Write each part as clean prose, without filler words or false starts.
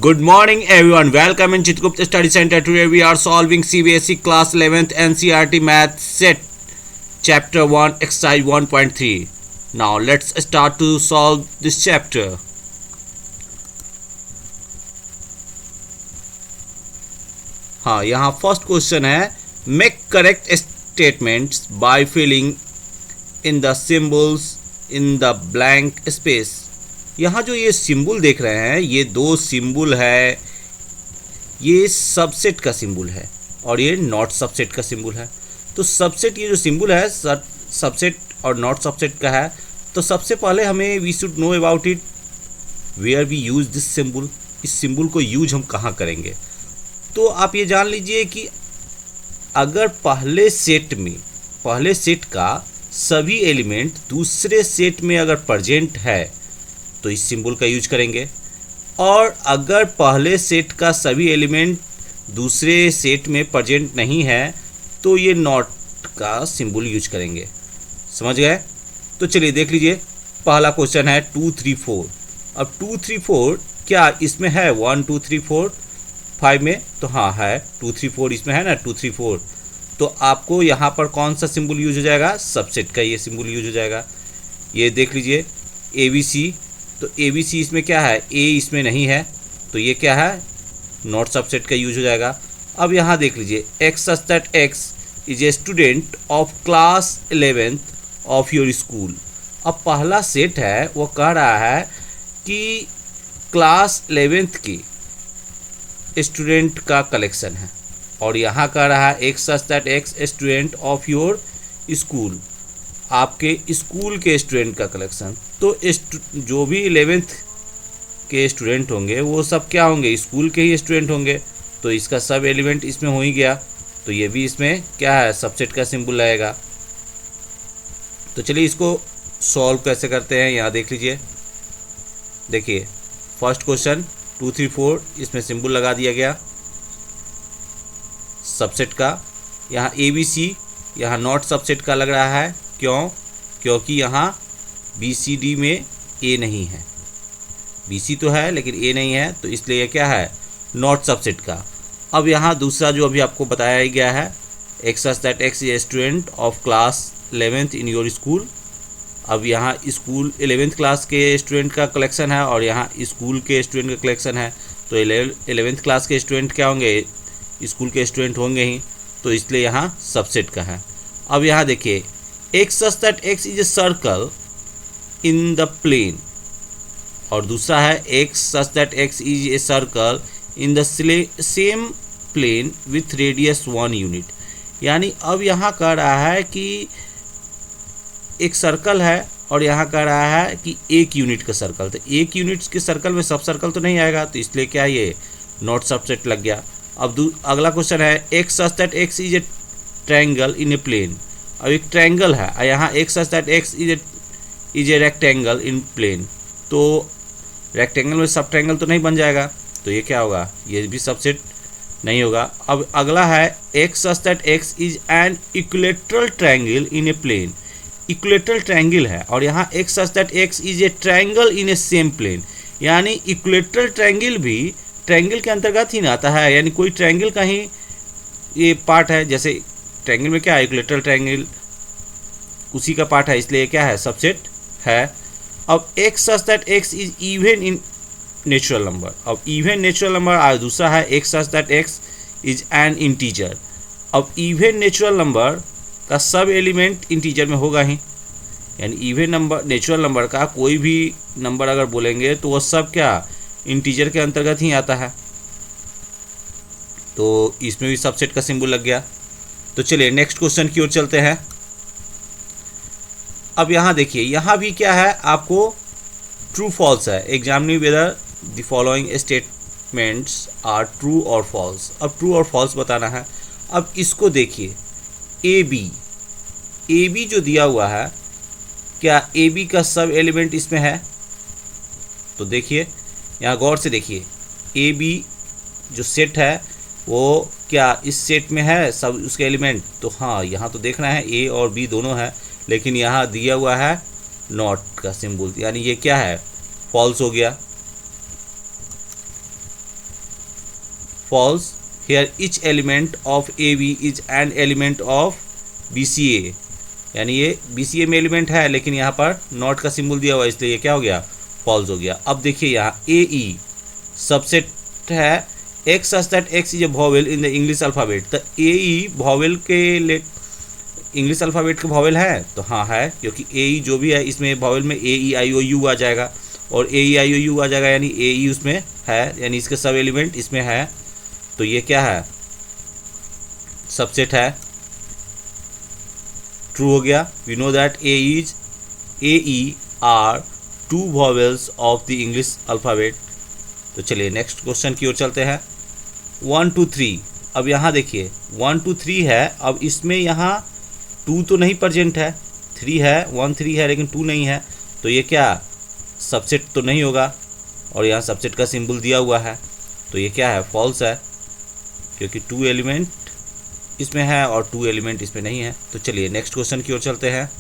Good morning everyone. Welcome in Chitragupta Study Center. Today we are solving CBSE class 11th NCERT Math Set Chapter 1 Exercise 1.3. Now let's start to solve this chapter. हाँ, यहाँ first question है make correct statements by filling in the symbols in the blank space. यहाँ जो ये symbol देख रहे हैं, ये दो सिंबल है. ये सबसेट का सिंबल है और ये नॉट सबसेट का सिंबल है. तो सबसेट ये जो सिंबल है सबसेट और नॉट सबसेट का है. तो सबसे पहले हमें we should know about it where we use this symbol. इस सिंबल को यूज हम कहाँ करेंगे. तो आप ये जान लीजिए कि अगर पहले सेट का सभी एलिमेंट दूसरे सेट में अगर प्रेजेंट है तो इस सिंबल का यूज करेंगे, और अगर पहले सेट का सभी एलिमेंट दूसरे सेट में प्रेजेंट नहीं है तो ये नॉट का सिंबल यूज करेंगे. समझ गए. तो चलिए देख लीजिए. पहला क्वेश्चन है 2 3 4. अब 2 3 4 क्या इसमें है 1 2 3 4 5 में. तो हाँ है 2 3 4 इसमें है ना 2 3 4. तो आपको यहाँ पर कौन सा सिंबल यूज हो जाएगा. सबसेट का ये सिंबल यूज हो जाएगा. ये देख लीजिए ABC. तो ABC इसमें क्या है, A इसमें नहीं है तो ये क्या है नॉट सबसेट का यूज हो जाएगा. अब यहाँ देख लीजिए X such that X is a student of class 11th of your school. अब पहला सेट है वो कह रहा है कि क्लास 11th की स्टूडेंट का कलेक्शन है, और यहाँ कह रहा है X such that X student of your school, आपके स्कूल के स्टूडेंट का कलेक्शन. तो जो भी 11th के स्टूडेंट होंगे वो सब क्या होंगे, स्कूल के ही स्टूडेंट होंगे. तो इसका सब एलिमेंट इसमें हो ही गया. तो ये भी इसमें क्या है सबसेट का सिंबल आएगा. तो चलिए इसको सॉल्व कैसे करते हैं यहाँ देख लीजिए. देखिए फर्स्ट क्वेश्चन 2 3 4 इसमें सिंबल लगा दिया गया सबसेट का. यहाँ ABC यहाँ नॉट सबसेट का लग रहा है. क्यों, क्योंकि यहाँ BCD में A नहीं है. BC तो है लेकिन A नहीं है, तो इसलिए ये क्या है नॉट सबसेट का. अब यहाँ दूसरा जो अभी आपको बताया गया है X such that X is a student of class 11th in your school. अब यहाँ स्कूल 11th क्लास के स्टूडेंट का कलेक्शन है और यहाँ स्कूल के स्टूडेंट का कलेक्शन है. तो 11th क्लास के स्टूडेंट क्या होंगे, स्कूल के स्टूडेंट होंगे ही, तो इसलिए यहाँ सबसेट का है. अब यहाँ देखिए X such that X is a circle in the plane, और दूसरा है X such that X is a circle in the same plane with radius 1 unit. यानी अब यहाँ कह रहा है कि एक सर्कल है और यहाँ कह रहा है कि 1 यूनिट का सर्कल. तो 1 यूनिट के सर्कल में सब सर्कल तो नहीं आएगा, तो इसलिए क्या ये नॉट सबसेट लग गया. अब अगला क्वेश्चन है X such that X is a triangle in a plane. अब एक ट्रायंगल है और यहाँ X such that X is a rectangle in plane. तो रेक्टेंगल में सब ट्रायंगल तो नहीं बन जाएगा, तो ये क्या होगा, ये भी सबसेट नहीं होगा. अब अगला है X such that X is an equilateral triangle in a plane. Equilateral triangle है और यहाँ X such that X is a triangle in a same plane. यानी इक्विलेटरल ट्रायंगल भी ट्रायंगल के अंतर्गत ही ना आता है, यानी कोई ट्रायंगल का ही ये पार्ट है. जैसे ट्रायंगल में क्या है इक्विलेटरल ट्रायंगल उसी का पार्ट है, इसलिए क्या है सबसेट है. अब X such that X is even in natural number. अब इवन नेचुरल नंबर और दूसरा है X such that X is N integer. अब इवन नेचुरल नंबर का सब एलिमेंट इंटीजर में होगा ही, यानी इवन नंबर नेचुरल नंबर का कोई भी नंबर अगर बोलेंगे तो वह सब क्या इंटीजर के अंतर्गत ही आता है. तो इसमें भी सबसेट का सिंबल लग गया. तो चलिए नेक्स्ट क्वेश्चन की ओर चलते हैं. अब यहाँ देखिए यहाँ भी क्या है आपको ट्रू फॉल्स है. Examining whether the following statements are true और फॉल्स. अब ट्रू और फॉल्स बताना है. अब इसको देखिए AB जो दिया हुआ है, क्या AB का सब एलिमेंट इसमें है. तो देखिए यहाँ गौर से देखिए AB जो सेट है वो क्या इस सेट में है सब उसके एलिमेंट. तो हाँ यहाँ तो देखना है A और B दोनों है, लेकिन यहाँ दिया हुआ है नॉट का सिंबल, यानी ये क्या है फॉल्स हो गया. false. Here each element of AB is an element of BCA. यानी ये BCA में एलिमेंट है, लेकिन यहाँ पर नॉट का सिंबल दिया हुआ है, इसलिए ये क्या हो गया, फॉल्स हो गया. अब देखिए यहाँ AE सबसेट है X such that X is a vowel in the English alphabet. तो AE वॉवेल के इंग्लिश अल्फ़ाबेट के वॉवेल है, तो हाँ है, क्योंकि AE जो भी है इसमें वॉवेल में AEIOU आ जाएगा, और AEIOU आ जाएगा यानी AE उसमें है, यानी इसके सब एलिमेंट इसमें है. तो ये क्या है, सबसेट है, ट्रू हो गया. We know that AE are two vowels of the English alphabet. तो चलिए नेक्स्ट क्वेश्चन की ओर चलते हैं. 1 2 3. अब यहाँ देखिए 1 2 3 है. अब इसमें यहाँ 2 तो नहीं प्रेजेंट है, 3 है, 1 3 है, लेकिन 2 नहीं है. तो ये क्या, सबसेट तो नहीं होगा, और यहाँ सबसेट का सिंबल दिया हुआ है, तो ये क्या है, फॉल्स है, क्योंकि 2 एलिमेंट इसमें है और 2 एलिमेंट इसमें नहीं है. तो चलिए नेक्स्ट क्वेश्चन की ओर चलते हैं.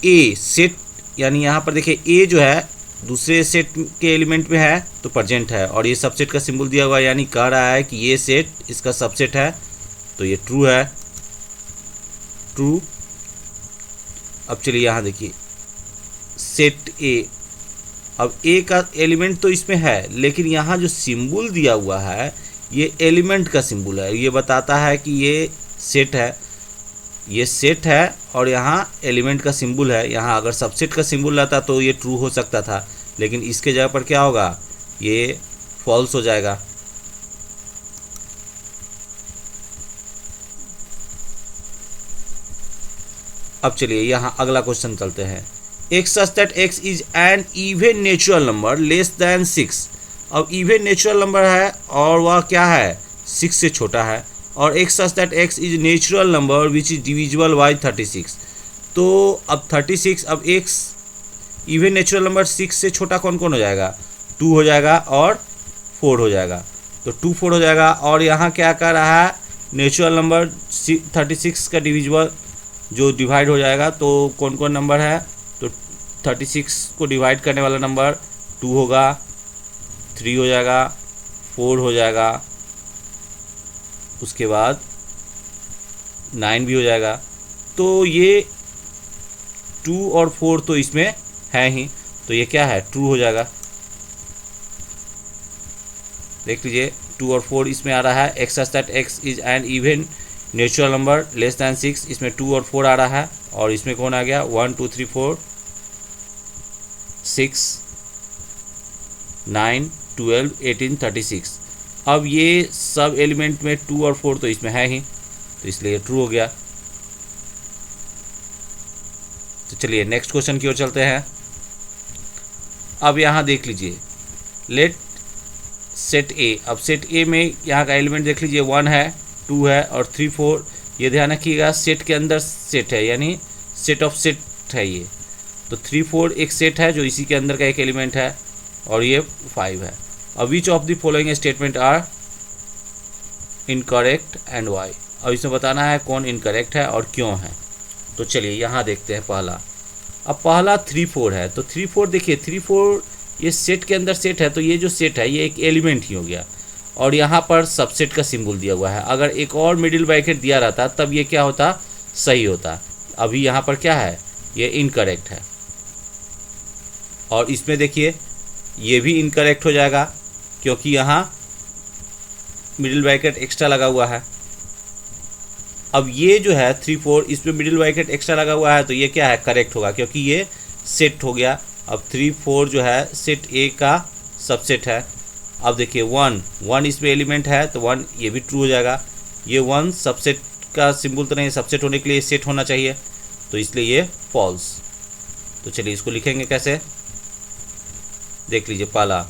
ए सेट, यानी यहाँ पर देखिए ए जो है दूसरे सेट के एलिमेंट में है तो प्रेजेंट है, और ये सबसेट का सिंबल दिया हुआ है, यानी कह रहा है कि ये सेट इसका सबसेट है, तो ये ट्रू है, ट्रू. अब चलिए यहाँ देखिए सेट ए. अब ए का एलिमेंट तो इसमें है, लेकिन यहाँ जो सिंबल दिया हुआ है ये एलिमेंट का सिंबल है, ये बताता है कि ये सेट है, ये सेट है, और यहाँ एलिमेंट का सिंबल है. यहाँ अगर सबसेट का सिंबल रहता तो ये ट्रू हो सकता था, लेकिन इसके जगह पर क्या होगा, ये फॉल्स हो जाएगा. अब चलिए यहाँ अगला क्वेश्चन चलते हैं. X such that X is an even natural number less than 6. अब इवन नेचुरल नंबर है और वह क्या है, 6 से छोटा है, और X such that X is natural number which is divisible by 36. तो अब 36, अब X इवन नेचुरल नंबर 6 से छोटा कौन कौन हो जाएगा, 2 हो जाएगा और 4 हो जाएगा. तो 2 4 हो जाएगा, और यहाँ क्या कर रहा है, नेचुरल नंबर 36 का डिविजिबल जो डिवाइड हो जाएगा, तो कौन कौन नंबर है, तो 36 को डिवाइड करने वाला नंबर 2 होगा, 3 हो जाएगा, 4 हो जाएगा, उसके बाद 9 भी हो जाएगा. तो ये 2 और 4 तो इसमें है ही, तो ये क्या है, ट्रू हो जाएगा. देख लीजिए 2 और 4 इसमें आ रहा है. X such that X is an even natural number less than 6, इसमें 2 और 4 आ रहा है, और इसमें कौन आ गया, 1 2 3 4 6 9 12 18 36. अब ये सब एलिमेंट में 2 और 4 तो इसमें है ही, तो इसलिए ट्रू हो गया. तो चलिए नेक्स्ट क्वेश्चन की ओर चलते हैं. अब यहाँ देख लीजिए लेट सेट ए. अब सेट ए में यहाँ का एलिमेंट देख लीजिए, 1 है, 2 है और 3 4. ये ध्यान रखिएगा सेट के अंदर सेट है, यानी सेट ऑफ सेट है ये. तो 3 4 एक सेट है जो इसी के अंदर का एक एलिमेंट है, और ये 5 है. अब which of the following statement are incorrect and why. अब इसमें बताना है कौन इनकरेक्ट है और क्यों है. तो चलिए यहाँ देखते हैं पहला. अब पहला 3 4 है, तो 3 4 देखिए 3 4 ये सेट के अंदर सेट है, तो ये जो सेट है ये एक एलिमेंट ही हो गया, और यहाँ पर सबसेट का सिंबल दिया हुआ है. अगर एक और मिडिल ब्रैकेट दिया रहता तब ये क्या होता, सही होता. अभी यहाँ पर क्या है, ये इनकरेक्ट है, और इसमें देखिए ये भी इनकरेक्ट हो जाएगा, क्योंकि यहाँ मिडिल ब्रैकेट एक्स्ट्रा लगा हुआ है. अब ये जो है 3 4 इसमें मिडिल ब्रैकेट एक्स्ट्रा लगा हुआ है, तो ये क्या है, करेक्ट होगा, क्योंकि ये सेट हो गया. अब 3 4 जो है सेट ए का सबसेट है. अब देखिए 1 इसमें एलिमेंट है, तो 1 ये भी ट्रू हो जाएगा. ये 1 सबसेट का सिंबल तो नहीं, सबसेट होने के लिए सेट होना चाहिए, तो इसलिए ये फॉल्स. तो चलिए इसको लिखेंगे कैसे, देख लीजिए. पहला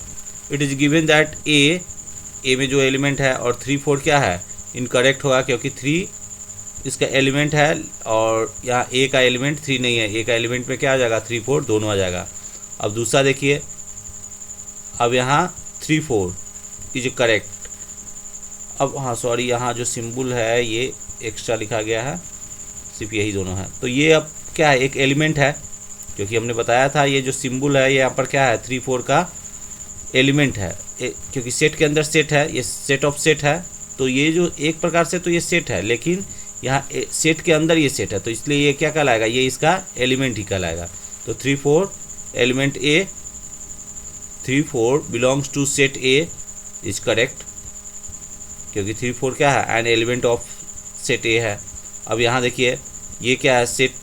इट इज़ गिवन दैट ए में जो एलिमेंट है और 3 4 क्या है, इनकरेक्ट होगा, क्योंकि 3 इसका एलिमेंट है और यहाँ ए का एलिमेंट 3 नहीं है. ए का एलिमेंट में क्या आ जाएगा, 3 4 दोनों आ जाएगा. अब दूसरा देखिए, अब यहाँ 3 4 इज करेक्ट. अब हाँ सॉरी, यहाँ जो सिंबल है ये एक्स्ट्रा लिखा गया है, सिर्फ यही दोनों है. तो ये अब क्या है, एक एलिमेंट है, क्योंकि हमने बताया था ये जो सिंबल है ये यहाँ पर क्या है, 3 4 का एलिमेंट है, क्योंकि सेट के अंदर सेट है, ये सेट ऑफ सेट है, तो ये जो एक प्रकार से तो ये सेट है, लेकिन यहाँ सेट के अंदर ये सेट है, तो इसलिए ये क्या कहलाएगा, ये इसका एलिमेंट ही कहलाएगा। तो 3 4 element A, 3 4 belongs to set A is correct, क्योंकि 3 4 क्या है, an element of set A है। अब यहाँ देखिए ये क्या है, सेट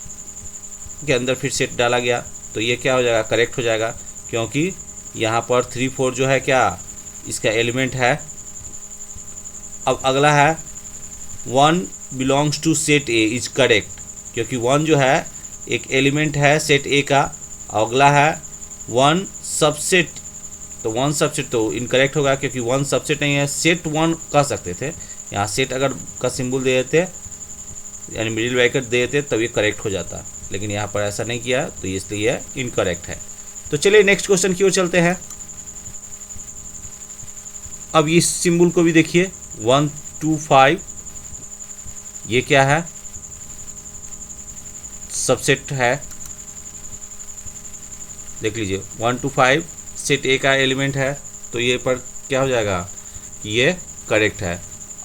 के अंदर फिर सेट डाला गया, तो ये क्या हो जाएगा, करेक्ट हो जाएगा, क्योंकि यहाँ पर 3 4 जो है क्या इसका एलिमेंट है। अब अगला है 1 belongs to set A is correct, क्योंकि 1 जो है एक एलिमेंट है सेट ए का। अगला है 1 सबसेट, तो 1 सबसेट तो इनकरेक्ट होगा, क्योंकि 1 सबसेट नहीं है, सेट 1 कह सकते थे। यहाँ सेट अगर का सिंबल दे देते यानी मिडिल ब्रैकेट दे देते तब ये करेक्ट हो जाता, लेकिन यहाँ पर ऐसा नहीं किया, तो इसलिए ये इनकरेक्ट है। तो चलिए नेक्स्ट क्वेश्चन की ओर चलते हैं। अब इस सिंबल को भी देखिए 1 2 5, ये क्या है, सबसेट है, देख लीजिए 1 2 5 सेट ए का एलिमेंट है, तो ये पर क्या हो जाएगा कि ये करेक्ट है।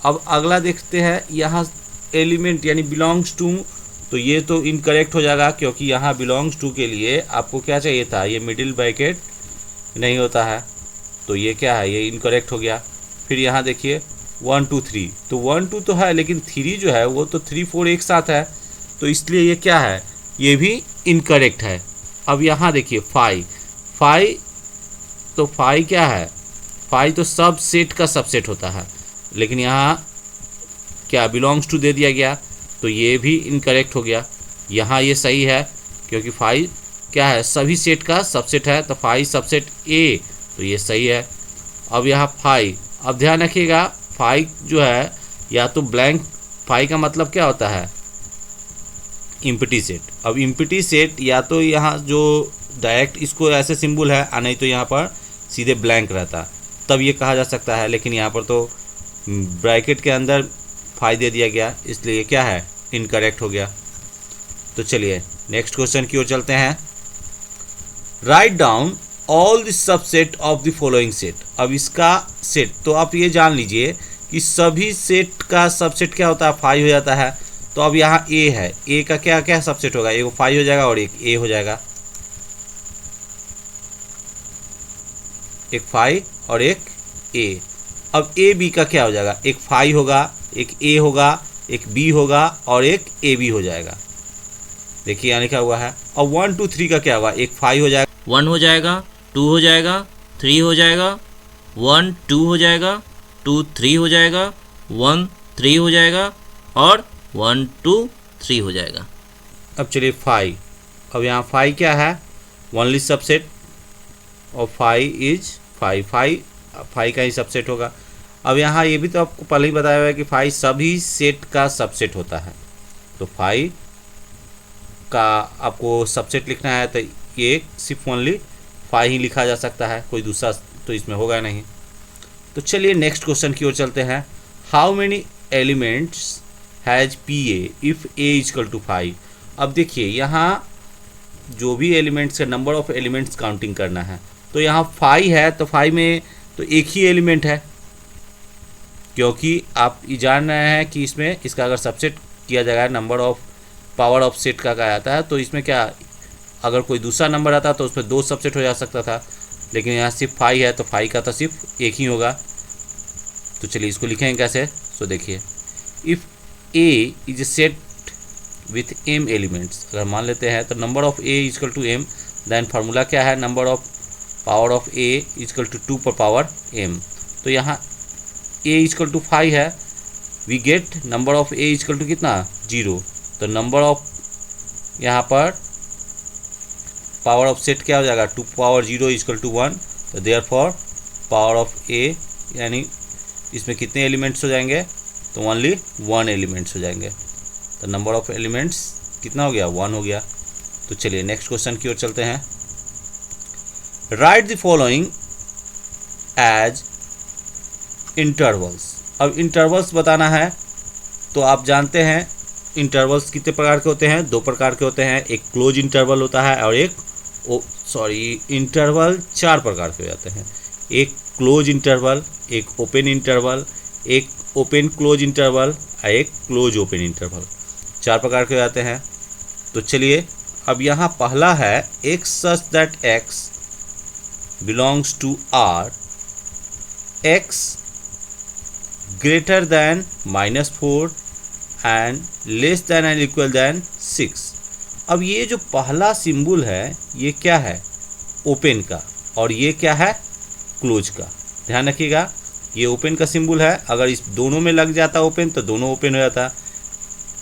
अब अगला देखते हैं, यहाँ एलिमेंट यानी बिलोंग्स टू, तो ये तो इनकरेक्ट हो जाएगा, क्योंकि यहाँ बिलोंग्स टू के लिए आपको क्या चाहिए था, ये मिडिल ब्रैकेट नहीं होता है, तो ये क्या है, ये इनकरेक्ट हो गया। फिर यहाँ देखिए 1 2 3, तो 1 2 तो है, लेकिन 3 जो है वो तो 3 4 एक साथ है, तो इसलिए ये क्या है, ये भी इनकरेक्ट है। अब यहाँ देखिए 5 5, तो 5 क्या है, 5 तो सब सेट का सबसेट होता है, लेकिन यहाँ क्या बिलोंग्स टू दे दिया गया, तो ये भी इनकरेक्ट हो गया। यहाँ ये सही है, क्योंकि 5 क्या है, सभी सेट का सबसेट है, तो 5 सबसेट ए, तो ये सही है। अब यहाँ 5, अब ध्यान रखिएगा 5 जो है या तो ब्लैंक, 5 का मतलब क्या होता है, इम्पटी सेट। अब इम्पटी सेट या तो यहाँ जो डायरेक्ट इसको ऐसे सिंबल है, नहीं तो यहाँ पर सीधे ब्लैंक रहता, तब ये कहा जा सकता है, लेकिन यहाँ पर तो ब्रैकेट के अंदर 5 दे दिया गया, इसलिए ये क्या है, इनकरेक्ट हो गया। तो चलिए नेक्स्ट क्वेश्चन की ओर चलते हैं। Write down all the subset of the following set. अब इसका सेट तो आप ये जान लीजिए कि सभी सेट का सबसेट क्या होता है, 5 हो जाता है। तो अब यहाँ ए है, ए का क्या क्या सबसेट होगा, एक 5 हो जाएगा और एक ए हो जाएगा, एक 5 और एक ए। अब ए बी का क्या हो जाएगा, एक 5 होगा, एक ए होगा, एक बी होगा और एक ए बी हो जाएगा। देखिए यहाँ लिखा हुआ है। अब 1 2 3 का क्या होगा, एक 5 हो जाएगा, 1 हो जाएगा, 2 हो जाएगा, 3 हो जाएगा, 1 2 हो जाएगा, 2 3 हो जाएगा, 1 3 हो जाएगा और 1 2 3 हो जाएगा। अब चलिए 5, अब यहाँ 5 क्या है, ओनली सबसेट और 5 इज 5, 5 का ही सबसेट होगा। अब यहाँ ये भी तो आपको पहले ही बताया हुआ है कि 5 सभी सेट का सबसेट होता है, तो 5 का आपको सबसेट लिखना है, तो ये सिर्फ ओनली 5 ही लिखा जा सकता है, कोई दूसरा तो इसमें होगा नहीं। तो चलिए नेक्स्ट क्वेश्चन की ओर चलते हैं। How many elements has P A if A is equal to 5। अब देखिए यहाँ जो भी एलिमेंट्स का नंबर ऑफ एलिमेंट्स काउंटिंग करना है, तो यहाँ 5 है, तो 5 में तो एक ही एलिमेंट है, क्योंकि आप ये जान रहे हैं कि इसमें इसका अगर सबसेट किया जाएगा, number of power of set का कहा जाता है, तो इसमें क्या अगर कोई दूसरा नंबर आता तो उसमें 2 सबसेट हो जा सकता था, लेकिन यहाँ सिर्फ 5 है, तो 5 का तो सिर्फ एक ही होगा। तो चलिए इसको लिखेंगे कैसे, सो देखिए if A is a set with m elements, अगर मान लेते हैं तो number of a is equal to m, then formula क्या है, number of power of a is equal to 2 पर पावर m। तो यहाँ a इजकल टू 5 है, we get number of a is equal to कितना 0, तो नंबर ऑफ यहाँ पर पावर ऑफ सेट क्या हो जाएगा 2 पावर 0 इजकल टू 1, तो therefore power of a यानी इसमें कितने एलिमेंट्स हो जाएंगे, तो ओनली 1 एलिमेंट्स हो जाएंगे, तो नंबर ऑफ एलिमेंट्स कितना हो गया 1 हो गया। तो चलिए नेक्स्ट क्वेश्चन की ओर चलते हैं। Write the following as intervals. अब इंटरवल्स बताना है, तो आप जानते हैं इंटरवल्स कितने प्रकार के होते हैं, 2 प्रकार के होते हैं, एक क्लोज इंटरवल होता है और एक इंटरवल 4 प्रकार के हो जाते हैं। एक क्लोज इंटरवल, एक ओपन इंटरवल, एक ओपन क्लोज इंटरवल और एक क्लोज ओपन इंटरवल, 4 प्रकार के आते हैं। तो चलिए अब यहाँ पहला है x such that x belongs to R, x greater than -4 and less than or equal than 6। अब ये जो पहला सिंबल है ये क्या है, ओपन का, और ये क्या है, क्लोज का। ध्यान रखिएगा ये ओपन का सिंबल है, अगर इस दोनों में लग जाता ओपन तो दोनों ओपन हो जाता।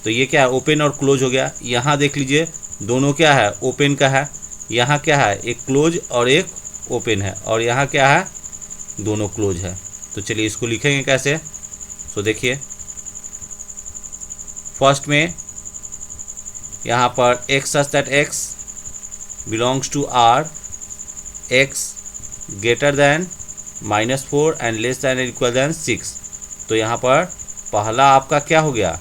तो ये क्या है, ओपन और क्लोज हो गया। यहाँ देख लीजिए दोनों क्या है, ओपन का है। यहाँ क्या है, एक क्लोज और एक ओपन है, और यहाँ क्या है, दोनों क्लोज है। तो चलिए इसको लिखेंगे कैसे। तो देखिए फर्स्ट में यहाँ पर x such that x belongs to R, x greater than -4 and less than or equal than 6। तो यहाँ पर पहला आपका क्या हो गया,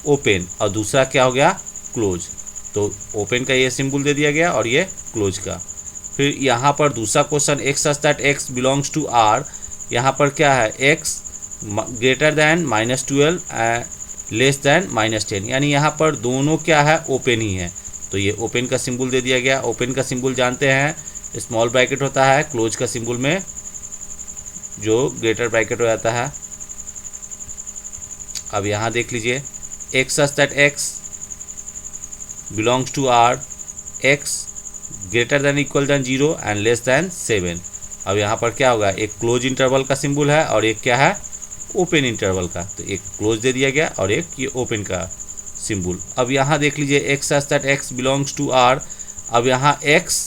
ओपन, और दूसरा क्या हो गया, क्लोज। तो ओपन का ये सिंबल दे दिया गया और ये क्लोज का। फिर यहाँ पर दूसरा question x such that x belongs to R, यहाँ पर क्या है, x greater than -12 less than -10, यानी यहाँ पर दोनों क्या है, ओपन ही है। तो ये ओपन का सिंबल दे दिया गया। ओपन का सिंबल जानते हैं स्मॉल ब्रैकेट होता है, क्लोज का सिंबल में जो ग्रेटर ब्रैकेट हो जाता है। अब यहाँ देख लीजिए x such that x belongs to R, x greater than equal than 0 and less than 7। अब यहाँ पर क्या होगा, एक क्लोज इंटरवल का सिंबल है और एक क्या है, ओपन इंटरवल का। तो एक क्लोज दे दिया गया और एक ये ओपन का सिंबल। अब यहाँ देख लीजिए x such that x belongs to R। अब यहाँ x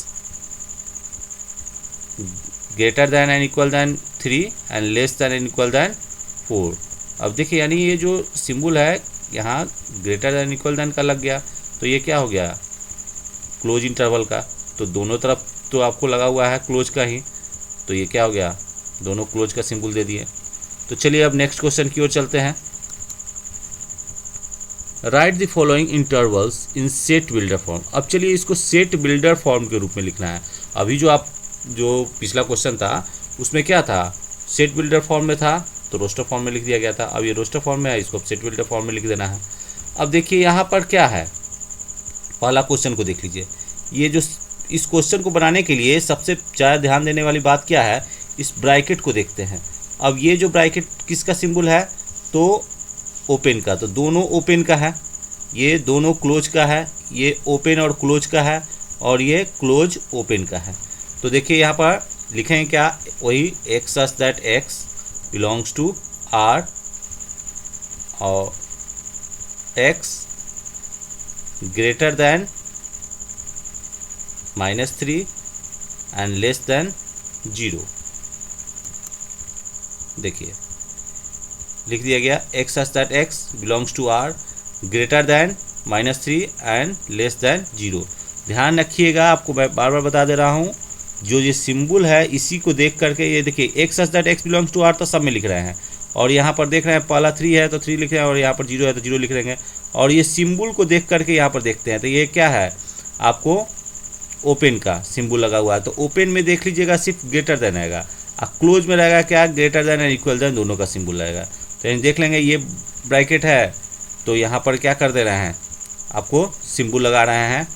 greater than and equal than 3 and less than and equal than 4। अब देखिए यानी ये जो सिंबल है यहाँ ग्रेटर दैन इक्वल दैन का लग गया, तो ये क्या हो गया, क्लोज इंटरवल का। तो दोनों तरफ तो आपको लगा हुआ है क्लोज का ही, तो ये क्या हो गया, दोनों क्लोज का सिंबल दे दिए। तो चलिए अब नेक्स्ट क्वेश्चन की ओर चलते हैं। Write the following intervals in set builder form. अब चलिए इसको सेट बिल्डर फॉर्म के रूप में लिखना है। अभी जो पिछला क्वेश्चन था उसमें क्या था, सेट बिल्डर फॉर्म में था तो रोस्टर फॉर्म में लिख दिया गया था। अब ये रोस्टर फॉर्म में है, इसको सेट बिल्डर फॉर्म में लिख देना है। अब देखिए यहाँ पर क्या है, पहला क्वेश्चन को देख लीजिए। ये जो इस क्वेश्चन को बनाने के लिए सबसे ज़्यादा ध्यान देने वाली बात क्या है, इस ब्रैकेट को देखते हैं। अब ये जो ब्रैकेट किसका सिंबल है, तो ओपन का, तो दोनों ओपन का है, ये दोनों क्लोज का है, ये ओपन और क्लोज का है और ये क्लोज ओपन का है। तो देखिए यहाँ पर लिखेंगे क्या, वही x such that x belongs to R और x greater than -3 and less than 0। देखिए लिख दिया गया x such that x belongs to R greater than -3 and less than 0। ध्यान रखिएगा, आपको मैं बार बार बता दे रहा हूँ, जो ये सिंबल है इसी को देख करके, ये देखिए x such that x belongs to R तो सब में लिख रहे हैं, और यहाँ पर देख रहे हैं पहला 3 है तो 3 लिख रहे हैं, और यहाँ पर 0 है तो 0 लिख रहे हैं। और ये सिंबल को देख करके यहाँ पर देखते हैं तो ये क्या है, आपको ओपन का सिंबल लगा हुआ है। तो ओपन में देख लीजिएगा सिर्फ ग्रेटर देन आएगा, और क्लोज में रहेगा क्या, ग्रेटर देन और इक्वल देन दोनों का सिंबल रहेगा। तो देख लेंगे ये ब्रैकेट है तो यहाँ पर क्या कर दे रहे हैं, आपको सिंबल लगा रहे हैं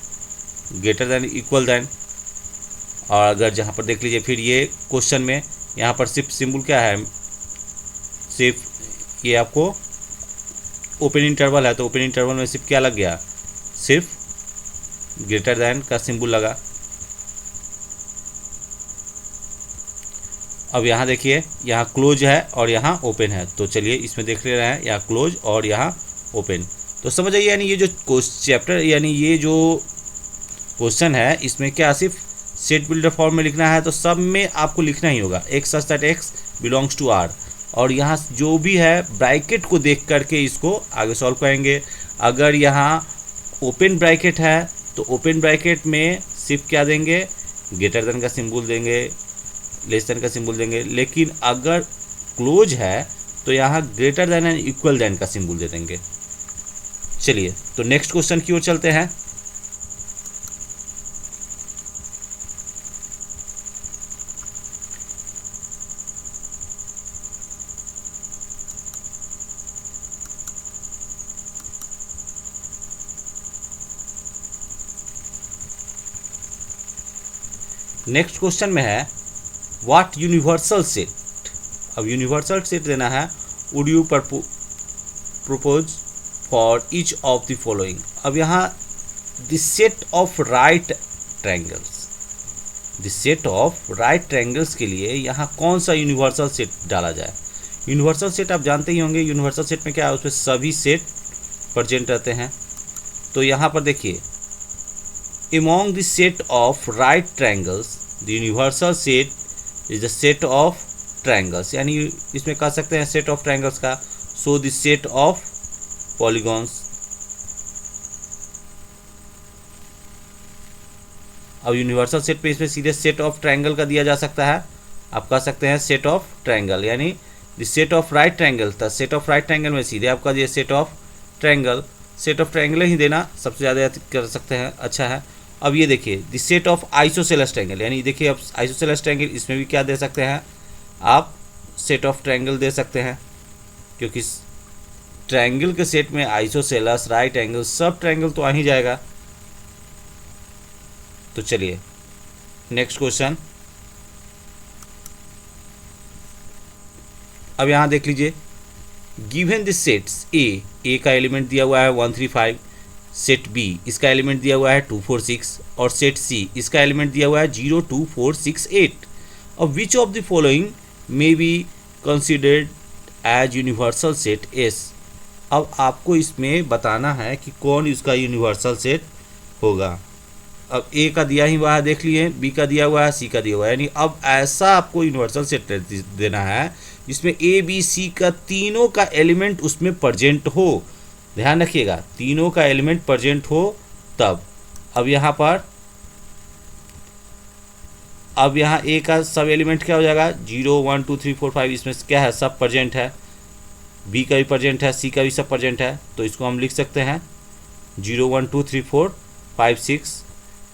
ग्रेटर देन इक्वल देन। और अगर जहाँ पर देख लीजिए फिर ये क्वेश्चन में यहाँ पर सिर्फ सिंबल क्या है, सिर्फ ये आपको ओपन इंटरवल है, तो ओपन इंटरवल में सिर्फ क्या लग गया, सिर्फ ग्रेटर देन का सिंबल लगा। अब यहाँ देखिए यहाँ क्लोज है और यहाँ ओपन है, तो चलिए इसमें देख ले रहे हैं यहाँ क्लोज और यहाँ ओपन। तो समझ आइए, यानी ये जो चैप्टर यानी ये जो क्वेश्चन है इसमें क्या सिर्फ सेट बिल्डर फॉर्म में लिखना है, तो सब में आपको लिखना ही होगा x such that x belongs to R। और यहाँ जो भी है ब्रैकेट को देख करके इसको आगे सॉल्व करेंगे। अगर यहाँ ओपन ब्रैकेट है तो ओपन ब्रैकेट में सिर्फ क्या देंगे, ग्रेटर देन का सिंबल देंगे, लेस देन का सिंबल देंगे। लेकिन अगर क्लोज है तो यहाँ greater than and equal than का सिंबल दे देंगे। चलिए तो नेक्स्ट क्वेश्चन की ओर चलते हैं। नेक्स्ट क्वेश्चन में है व्हाट यूनिवर्सल सेट। अब यूनिवर्सल सेट देना है, would you propose for each of the following. अब यहाँ the set of right triangles, the set of right triangles के लिए यहाँ कौन सा यूनिवर्सल सेट डाला जाए। यूनिवर्सल सेट आप जानते ही होंगे, यूनिवर्सल सेट में क्या है, उसमें सभी सेट प्रेजेंट रहते हैं। तो यहाँ पर देखिए, among the set of right triangles the universal set is the set of triangles, यानी इसमें कह सकते हैं set of triangles का, so the set of polygons। अब यूनिवर्सल सेट पे इसमें सीधे सेट ऑफ ट्रायंगल का दिया जा सकता है, आप कह सकते हैं सेट ऑफ ट्रायंगल, यानी the set of right triangle था, सेट ऑफ राइट ट्रायंगल में सीधे आपका दिया set of triangle, set of triangle ही देना सबसे ज़्यादा कर सकते हैं, अच्छा है। अब ये देखिए the set of isosceles triangle, यानी देखिए अब आइसोसेलेस ट्रायंगल, इसमें भी क्या दे सकते हैं आप, सेट ऑफ ट्रायंगल दे सकते हैं, क्योंकि ट्रायंगल के सेट में आइसोसेलेस, राइट एंगल, सब ट्रायंगल तो आ ही जाएगा। तो चलिए नेक्स्ट क्वेश्चन। अब यहाँ देख लीजिए, गिवन दिस सेट्स ए का एलिमेंट दिया हुआ है 135, सेट बी इसका एलिमेंट दिया हुआ है 246 और सेट सी इसका एलिमेंट दिया हुआ है 0 2 4 6 8। अब which of the following may be considered as universal set S. अब आपको इसमें बताना है कि कौन इसका यूनिवर्सल सेट होगा। अब ए का दिया ही हुआ है देख लिए, बी का दिया हुआ है, सी का दिया हुआ है, यानी अब ऐसा आपको यूनिवर्सल सेट देना है जिसमें ए बी सी का तीनों का एलिमेंट उसमें प्रेजेंट हो। ध्यान रखिएगा, तीनों का एलिमेंट प्रेजेंट हो तब। अब यहाँ ए का सब एलिमेंट क्या हो जाएगा, 0 1 2 3 4 5, इसमें क्या है सब प्रेजेंट है, बी का भी प्रेजेंट है, सी का भी सब प्रेजेंट है, तो इसको हम लिख सकते हैं 0 1 2 3 4 5 6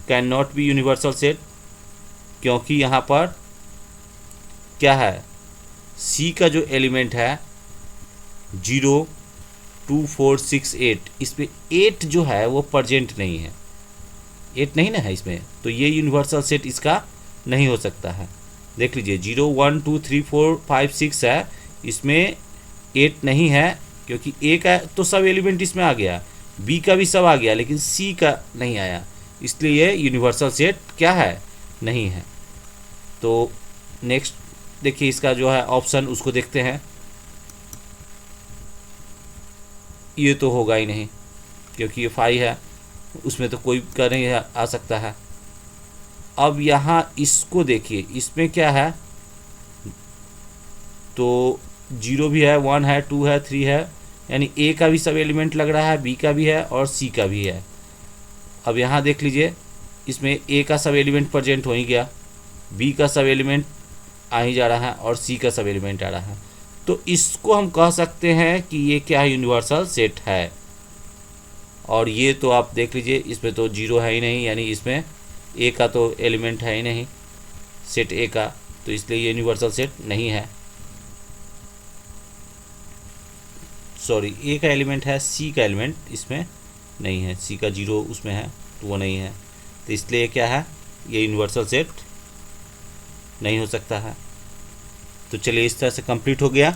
can not be universal set, क्योंकि यहाँ पर क्या है, सी का जो एलिमेंट है 0 2 4 6 8, इसमें 8 जो है वो प्रेजेंट नहीं है, 8 नहीं ना है इसमें, तो ये यूनिवर्सल सेट इसका नहीं हो सकता है। देख लीजिए 0 1 2 3 4 5 6 है, इसमें 8 नहीं है, क्योंकि ए का तो सब एलिमेंट इसमें आ गया, बी का भी सब आ गया, लेकिन सी का नहीं आया, इसलिए ये यूनिवर्सल सेट क्या है, नहीं है। तो नेक्स्ट देखिए इसका जो है ऑप्शन, उसको देखते हैं, ये तो होगा ही नहीं, क्योंकि ये 5 है, उसमें तो कोई का नहीं आ सकता है। अब यहाँ इसको देखिए, इसमें क्या है, तो 0 भी है, 1 है, 2 है, 3 है, यानी ए का भी सब एलिमेंट लग रहा है, बी का भी है और सी का भी है। अब यहाँ देख लीजिए, इसमें ए का सब एलिमेंट प्रेजेंट हो ही गया, बी का सब एलिमेंट आ ही जा रहा है और सी का सब एलिमेंट आ रहा है, तो इसको हम कह सकते हैं कि ये क्या है, यूनिवर्सल सेट है। और ये तो आप देख लीजिए, इसमें तो 0 है ही नहीं, यानी इसमें ए का तो एलिमेंट है ही नहीं, सेट ए का, तो इसलिए ये यूनिवर्सल सेट नहीं है। सॉरी, ए का एलिमेंट है, सी का एलिमेंट इसमें नहीं है, सी का 0 उसमें है, तो वो नहीं है, तो इसलिए क्या है, ये यूनिवर्सल सेट नहीं हो सकता है। तो चलिए इस तरह से कंप्लीट हो गया।